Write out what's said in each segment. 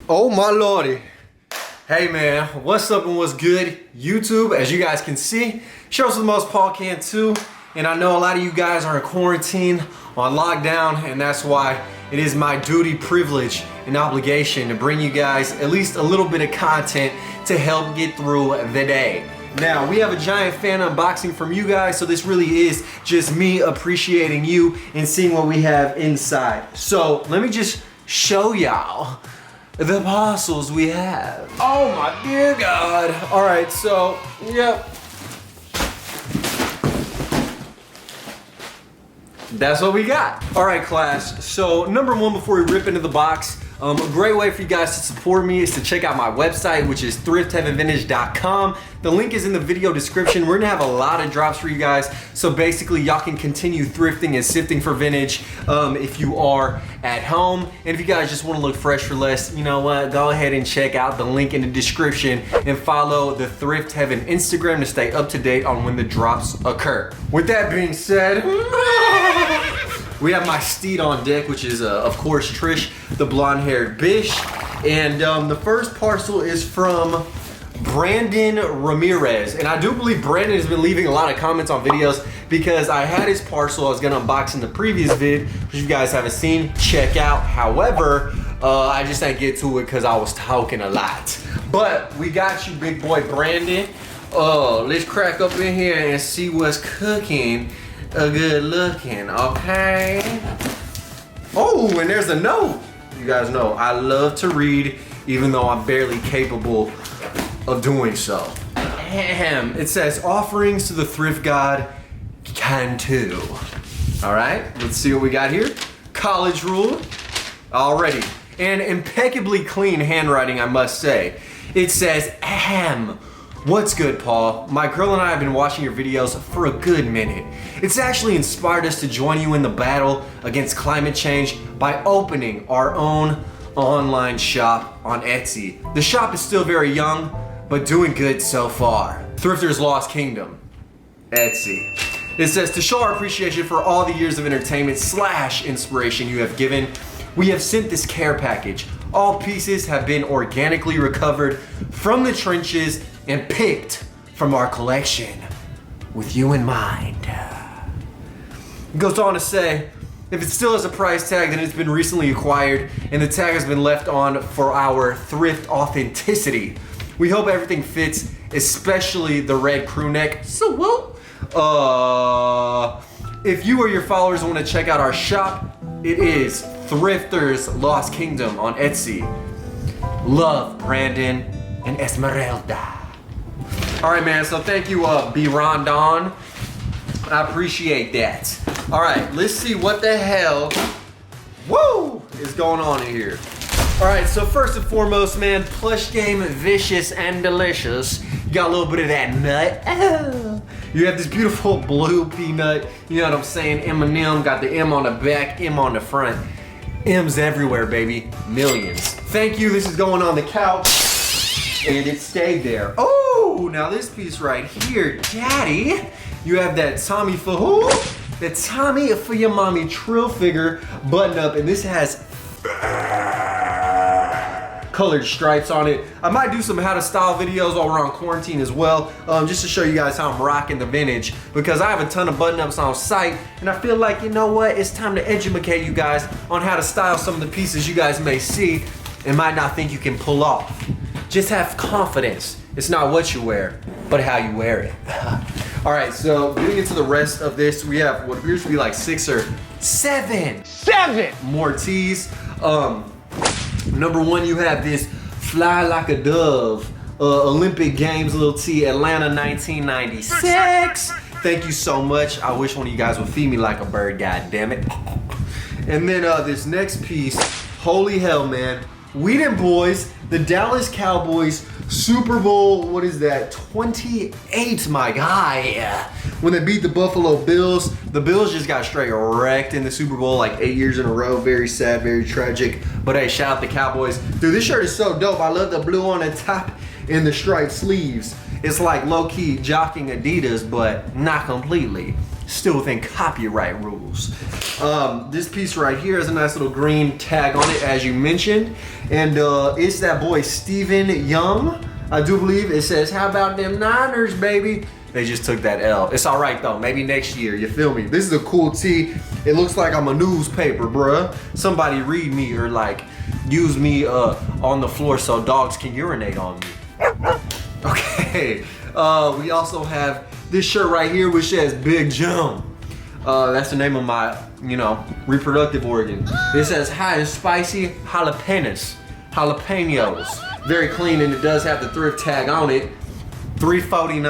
Oh my lordy. Hey man, what's up and what's good? YouTube, as you guys can see, shows the most Paul Cantu, and I know a lot of you guys are in quarantine, on lockdown, and that's why it is my duty, privilege, and obligation to bring you guys at least a little bit of content to help get through the day. Now, we have a giant fan unboxing from you guys, so this really is just me appreciating you and seeing what we have inside. So let me just show y'all the parcels we have. Oh my dear God. All right, so, yep. That's what we got. All right, class. So number one, before we rip into the box, a great way for you guys to support me is to check out my website, which is thriftheavenvintage.com. The link is in the video description. We're gonna have a lot of drops for you guys. So basically y'all can continue thrifting and sifting for vintage if you are at home. And if you guys just wanna look fresh for less, you know what? Go ahead and check out the link in the description and follow the Thrift Heaven Instagram to stay up to date on when the drops occur. With that being said, we have my steed on deck, which is, of course, Trish, the blonde-haired bish. And the first parcel is from Brandon Ramirez. And I do believe Brandon has been leaving a lot of comments on videos because I had his parcel I was gonna unbox in the previous vid, which you guys haven't seen, check out. However, I just didn't get to it because I was talking a lot. But we got you, big boy Brandon. Let's crack up in here and see what's cooking. Good looking, okay? Oh, and there's a note. You guys know I love to read, even though I'm barely capable of doing so. It says, offerings to the thrift god, Cantu. All right, let's see what we got here. College rule, already. And impeccably clean handwriting, I must say. It says, ahem. What's good, Paul? My girl and I have been watching your videos for a good minute. It's actually inspired us to join you in the battle against climate change by opening our own online shop on Etsy. The shop is still very young, but doing good so far. Thrifter's Lost Kingdom, Etsy. It says, to show our appreciation for all the years of entertainment / inspiration you have given, we have sent this care package. All pieces have been organically recovered from the trenches and picked from our collection with you in mind. It goes on to say, if it still has a price tag, then it's been recently acquired and the tag has been left on for our thrift authenticity. We hope everything fits, especially the red crew neck. So what? If you or your followers want to check out our shop, it is Thrifter's Lost Kingdom on Etsy. Love, Brandon and Esmeralda. All right, man, so thank you, B. Rondon. I appreciate that. All right, let's see what the hell, is going on in here. All right, so first and foremost, man, plush game, vicious and delicious. You got a little bit of that nut. Oh. You have this beautiful blue peanut. You know what I'm saying? M&M, got the M on the back, M on the front. M's everywhere, baby. Millions. Thank you, this is going on the couch. And it stayed there. Oh, now this piece right here, daddy. You have that Tommy for who? That Tommy for your mommy trill figure button up, and this has colored stripes on it. I might do some how to style videos while we're on quarantine as well, just to show you guys how I'm rocking the vintage, because I have a ton of button ups on site, and I feel like, you know what, it's time to educate you guys on how to style some of the pieces you guys may see and might not think you can pull off. Just have confidence. It's not what you wear, but how you wear it. All right, so getting into the rest of this, we have what appears to be like 6 or 7 more tees. Number one, you have this Fly Like a Dove Olympic Games little tee, Atlanta 1996. Thank you so much. I wish one of you guys would feed me like a bird, god damn it. And then this next piece, holy hell, man. We them boys, the Dallas Cowboys Super Bowl, what is that, 28, my guy. When they beat the Buffalo Bills, the Bills just got straight wrecked in the Super Bowl like 8 years in a row. Very sad, very tragic. But hey, shout out the Cowboys. Dude, this shirt is so dope. I love the blue on the top and the striped sleeves. It's like low-key jocking Adidas, but not completely. still within copyright rules. This piece right here has a nice little green tag on it, as you mentioned. And it's that boy Stephen Young, I do believe. It says, how about them Niners, baby? They just took that L. It's all right though, maybe next year, you feel me? This is a cool tee. It looks like I'm a newspaper, bruh. Somebody read me or like use me on the floor so dogs can urinate on me. Okay, we also have this shirt right here which says Big Jim. That's the name of my, reproductive organ. It says hot and spicy jalapenos. Very clean, and it does have the thrift tag on it. $3.49.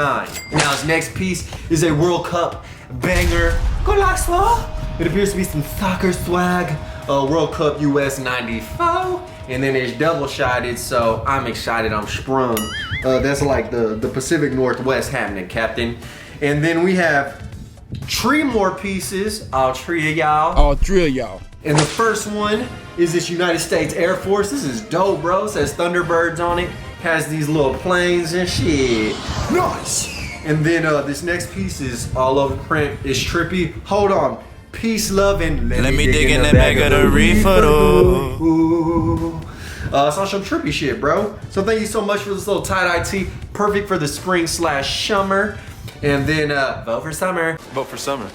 Now his next piece is a World Cup banger. Golazo. It appears to be some soccer swag. World Cup US 94. And then it's double-sided, so I'm excited, I'm sprung. That's like the Pacific Northwest happening, Captain. And then we have 3 more pieces, all 3 of y'all. All 3 of y'all. And the first one is this United States Air Force. This is dope, bro. It says Thunderbirds on it. Has these little planes and shit. Nice. And then this next piece is all over print. It's trippy. Hold on. Peace, love, and let me dig in the bag of the reefer. It's on some trippy shit, bro. So thank you so much for this little tie-dye tee. Perfect for the spring/summer. And then vote for summer. Vote for summer.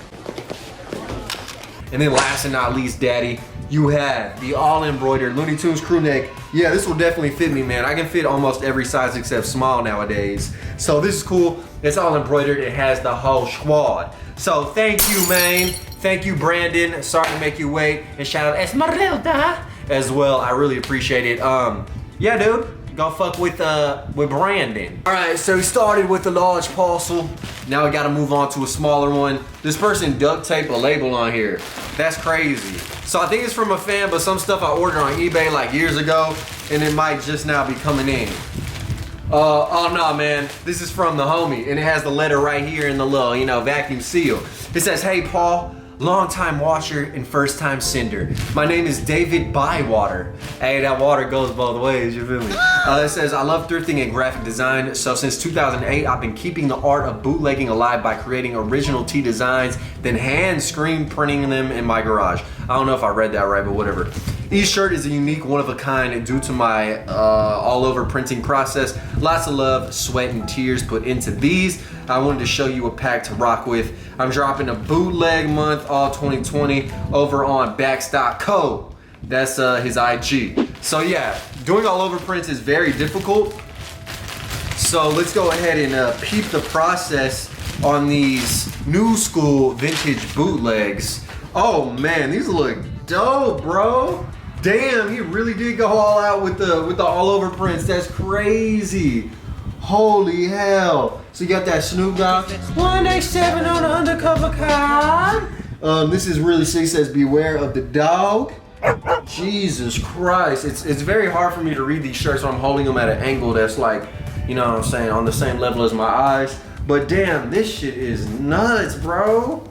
And then last and not least, Daddy, you have the all-embroidered Looney Tunes crew neck. Yeah, this will definitely fit me, man. I can fit almost every size except small nowadays. So this is cool. It's all embroidered. It has the whole squad. So thank you, man. Thank you, Brandon. Sorry to make you wait. And shout out Esmeralda as well. I really appreciate it. Yeah, dude. Go fuck with Brandon. All right, so we started with a large parcel. Now we gotta move on to a smaller one. This person duct taped a label on here. That's crazy. So I think it's from a fan, but some stuff I ordered on eBay like years ago, and it might just now be coming in. Oh no, man. This is from the homie, and it has the letter right here in the little, vacuum seal. It says, hey, Paul. Long-time watcher and first-time sender. My name is David Bywater. Hey, that water goes both ways, you feel me? It says, I love thrifting and graphic design, so since 2008, I've been keeping the art of bootlegging alive by creating original tee designs, then hand screen printing them in my garage. I don't know if I read that right, but whatever. Each shirt is a unique one-of-a-kind due to my all-over printing process. Lots of love, sweat, and tears put into these. I wanted to show you a pack to rock with. I'm dropping a bootleg month all 2020 over on Backs.co. That's his IG. So yeah, doing all over prints is very difficult. So let's go ahead and peep the process on these new school vintage bootlegs. Oh man, these look dope, bro. Damn, he really did go all out with the all over prints. That's crazy. Holy hell. So you got that Snoop Dogg 187 on undercover cop. This is really sick. It says beware of the dog. Jesus Christ. It's very hard for me to read these shirts when I'm holding them at an angle that's like, you know what I'm saying, on the same level as my eyes. But damn, this shit is nuts, bro.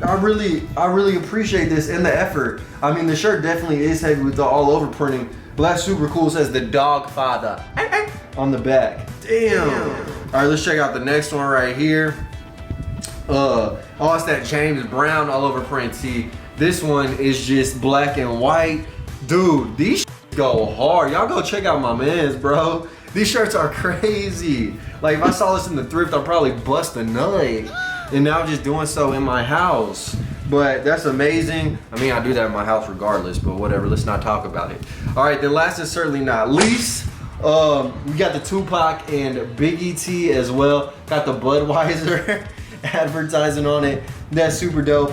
I really appreciate this and the effort. I mean, the shirt definitely is heavy with the all over printing, but that's super cool. It says the dog father on the back. Damn. All right, let's check out the next one right here. Oh, it's that James Brown all over print. See, this one is just black and white. Dude, these go hard. Y'all go check out my mans, bro. These shirts are crazy. Like, if I saw this in the thrift, I'd probably bust a nut. And now I'm just doing so in my house. But that's amazing. I mean, I do that in my house regardless, but whatever, let's not talk about it. All right, then last and certainly not least, we got the Tupac and Biggie tee as well. Got the Budweiser advertising on it. That's super dope.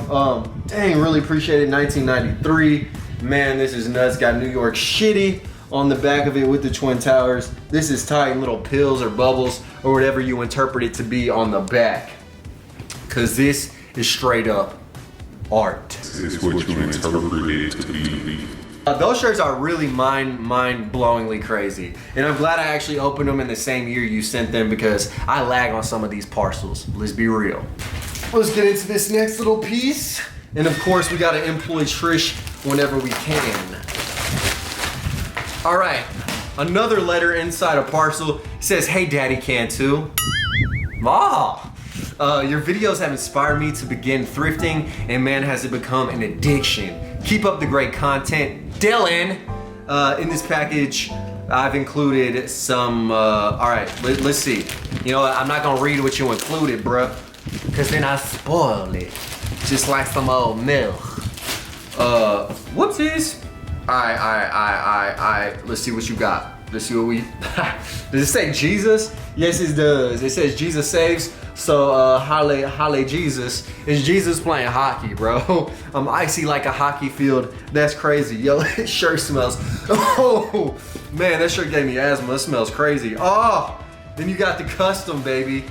Dang, really appreciate it. 1993. Man, this is nuts. Got New York Shitty on the back of it with the Twin Towers. This is tight in little pills or bubbles or whatever you interpret it to be on the back. Cause this is straight up art. This is what you interpret it to be. Those shirts are really mind-blowingly crazy. And I'm glad I actually opened them in the same year you sent them because I lag on some of these parcels. Let's be real. Let's get into this next little piece. And of course, we gotta employ Trish whenever we can. All right, another letter inside a parcel. It says, hey, Daddy Cantu. Ah. Your videos have inspired me to begin thrifting, and man, has it become an addiction. Keep up the great content, Dylan. In this package, I've included some, all right, let's see. You know what, I'm not gonna read what you included, bruh, because then I spoil it. Just like some old milk. Whoopsies. All right. Let's see what you got. Let's see what we, does it say Jesus? Yes, it does. It says Jesus saves. So, halle Jesus. Is Jesus playing hockey, bro? I'm icy like a hockey field. That's crazy. Yo, that shirt smells. Oh, man, that shirt gave me asthma. It smells crazy. Oh, then you got the custom, baby.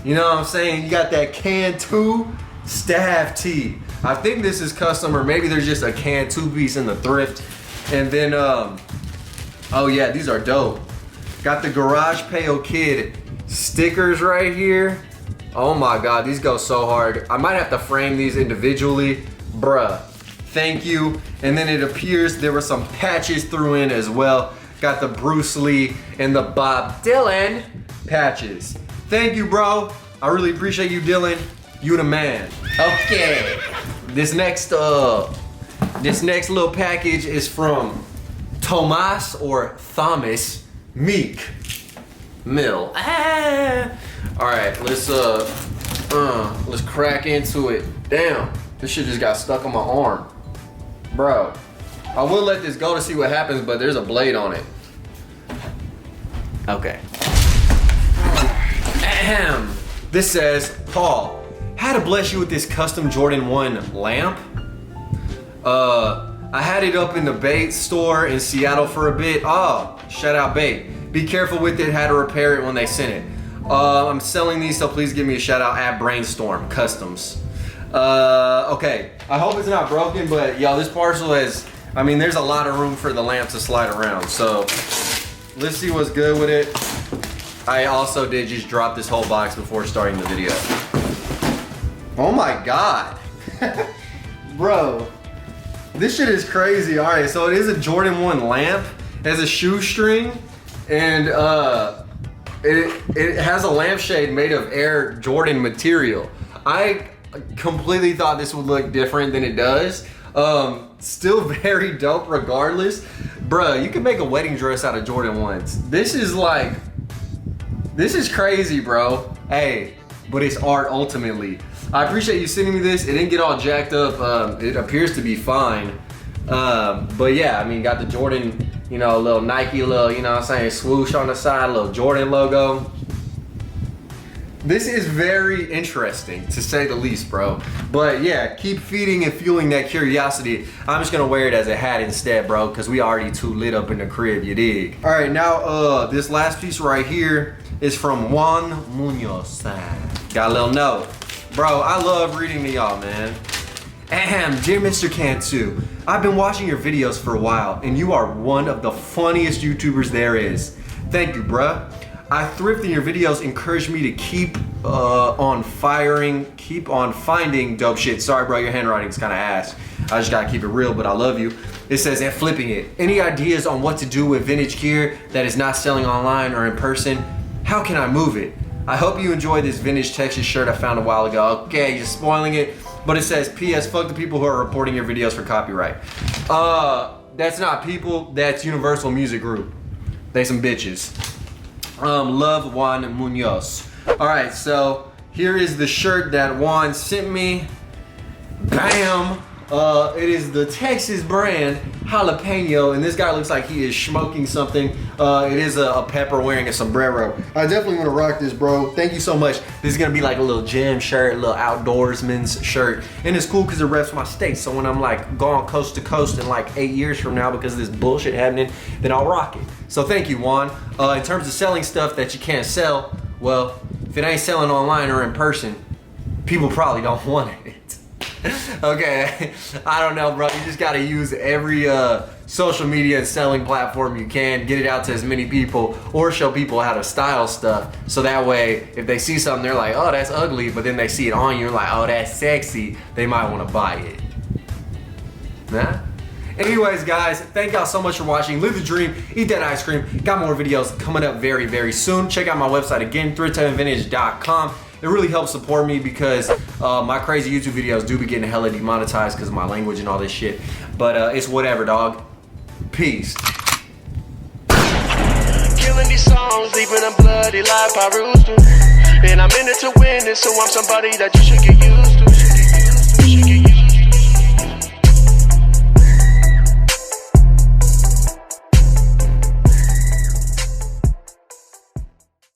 You know what I'm saying? You got that Cantu staff tee. I think this is custom, or maybe there's just a Cantu piece in the thrift. And then, oh yeah, these are dope. Got the Garage Payo Kid stickers right here. Oh my God, these go so hard. I might have to frame these individually. Bruh, thank you. And then it appears there were some patches through in as well. Got the Bruce Lee and the Bob Dylan patches. Thank you, bro. I really appreciate you, Dylan. You the man. Okay. This next little package is from Thomas or Thomas Meek Mill. All right, let's crack into it. Damn, this shit just got stuck on my arm, bro. I will let this go to see what happens, but there's a blade on it. Okay. Ahem. This says, Paul, had to bless you with this custom Jordan 1 lamp. I had it up in the bait store in Seattle for a bit. Oh, shout out bait. Be careful with it, had to repair it when they sent it. I'm selling these, so please give me a shout out at Brainstorm Customs. Okay, I hope it's not broken, but yo, this parcel has, I mean, there's a lot of room for the lamp to slide around. So let's see what's good with it. I also did just drop this whole box before starting the video. Oh my God. Bro, this shit is crazy. All right, so it is a Jordan 1 lamp. It has a shoestring, and it has a lampshade made of Air Jordan material. I completely thought this would look different than it does. Still very dope regardless. Bruh, you can make a wedding dress out of Jordan 1s. This is crazy, bro. Hey, but it's art ultimately. I appreciate you sending me this. It didn't get all jacked up. It appears to be fine. But yeah, I mean, got the Jordan, you know, little Nike, little, you know what I'm saying, swoosh on the side, little Jordan logo. This is very interesting, to say the least, bro. But yeah, keep feeding and fueling that curiosity. I'm just gonna wear it as a hat instead, bro, because we already too lit up in the crib, you dig? All right, now this last piece right here is from Juan Munoz. Got a little note. Bro, I love reading to y'all, man. Ahem, dear Mr. Cantu, I've been watching your videos for a while, and you are one of the funniest YouTubers there is. Thank you, bruh. I thrift in your videos encourage me to keep on finding dope shit. Sorry, bro, your handwriting's kind of ass. I just gotta keep it real, but I love you. It says, and flipping it. Any ideas on what to do with vintage gear that is not selling online or in person? How can I move it? I hope you enjoy this vintage Texas shirt I found a while ago. Okay, you're spoiling it. But it says, P.S. Fuck the people who are reporting your videos for copyright. That's not people, that's Universal Music Group. They some bitches. Love, Juan Munoz. All right, so here is the shirt that Juan sent me. Bam! It is the Texas brand jalapeno, and this guy looks like he is smoking something. It is a pepper wearing a sombrero. I definitely want to rock this, bro. Thank you so much. This is gonna be like a little gym shirt, a little outdoorsman's shirt, and it's cool because it reps my state. So when I'm like going coast to coast in like 8 years from now because of this bullshit happening, then I'll rock it. So thank you, Juan. In terms of selling stuff that you can't sell, well, if it ain't selling online or in person, people probably don't want it. Okay, I don't know, bro. You just gotta use every social media and selling platform you can, get it out to as many people, or show people how to style stuff. So that way, if they see something, they're like, oh, that's ugly, but then they see it on you and like, oh, that's sexy, they might wanna buy it. Nah? Anyways, guys, thank y'all so much for watching. Live the dream, eat that ice cream. Got more videos coming up very, very soon. Check out my website again, thriftheavenvintage.com. It really helps support me because my crazy YouTube videos do be getting hella demonetized because of my language and all this shit. But it's whatever, dog. Peace. Killing these songs, leaving a bloody life I roost to. And I'm in it to win it, so I'm somebody that you should get used to.